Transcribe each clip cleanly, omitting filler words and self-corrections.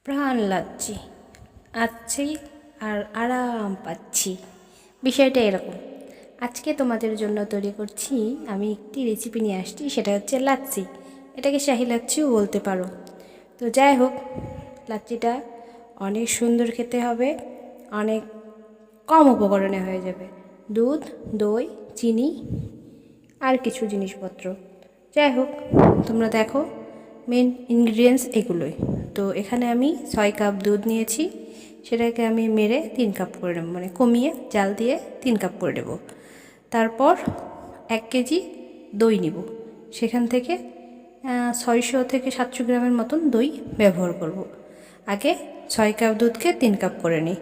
প্রাণ লাগছে, আছি আর আরাম পাচ্ছি। বিষয়টা এরকম, আজকে তোমাদের জন্য তৈরি করছি আমি একটি রেসিপি নিয়ে আসছি, সেটা হচ্ছে লাচ্ছি। এটাকে শাহি লাচ্ছিও বলতে পারো। তো যাই হোক, লাচ্ছিটা অনেক সুন্দর খেতে হবে, অনেক কম উপকরণে হয়ে যাবে। দুধ, দই, চিনি আর কিছু জিনিসপত্র। যাই হোক, তোমরা দেখো, মেন ইনগ্রিডিয়েন্টস এগুলোই। তো এখানে আমি 6 কাপ দুধ নিয়েছি, সেটাকে আমি মেরে 3 কাপ করে নেব, মানে কমিয়ে জাল দিয়ে 3 কাপ করে নেব। তারপর 1 কেজি দই নিব, সেখান থেকে 600 থেকে 700 গ্রামের মতন দই ব্যবহার করব। আগে 6 কাপ দুধকে 3 কাপ করে নিই।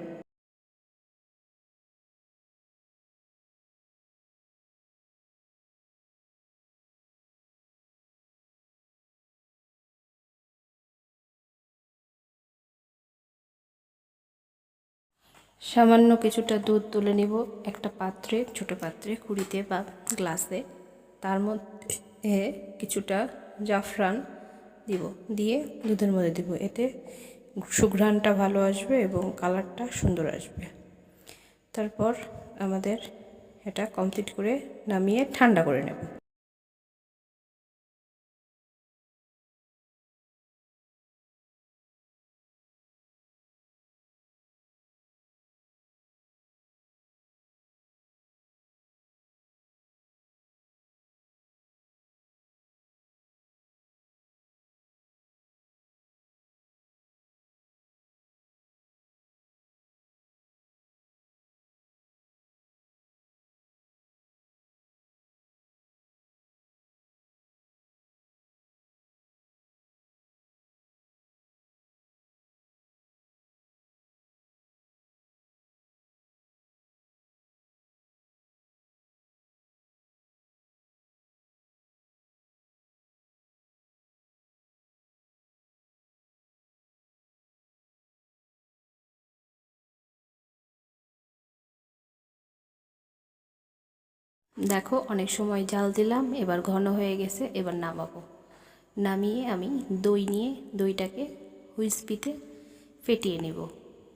সামান্য কিছুটা দুধ তুলে নিব একটা পাত্রে, ছোটো পাত্রে, কুড়িতে বা গ্লাসে। তার মধ্যে কিছুটা জাফরান দিব, দিয়ে দুধের মধ্যে দিব। এতে সুঘ্রাণটা ভালো আসবে এবং কালারটা সুন্দর আসবে। তারপর আমাদের এটা কমপ্লিট করে নামিয়ে ঠান্ডা করে নেব। দেখো, অনেক সময় জাল দিলাম, এবার ঘন হয়ে গেছে, এবার নামাবো। নামিয়ে আমি দই নিয়ে দইটাকে হুইস্পিতে ফেটিয়ে নেব।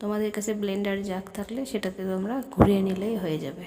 তোমাদের কাছে ব্লেন্ডার জাগ থাকলে সেটাতে তোমরা ঘুরিয়ে নিলেই হয়ে যাবে।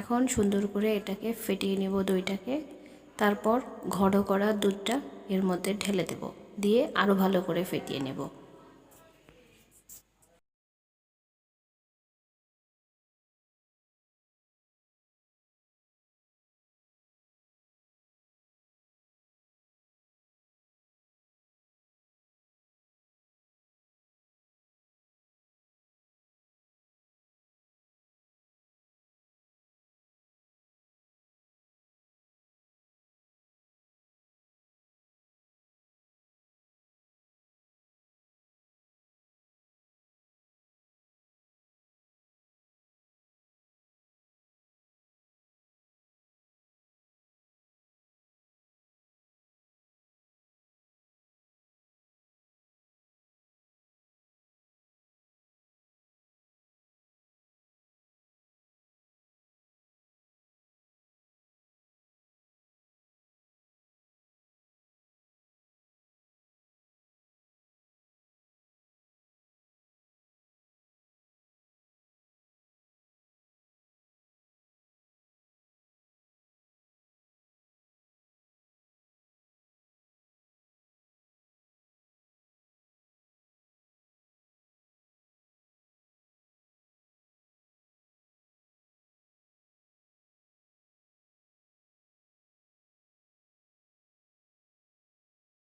এখন সুন্দর করে এটাকে ফেটিয়ে নেব দইটাকে। তারপর ঘন করা দুধটা এর মধ্যে ঢেলে দেব, দিয়ে আরও ভালো করে ফেটিয়ে নেব।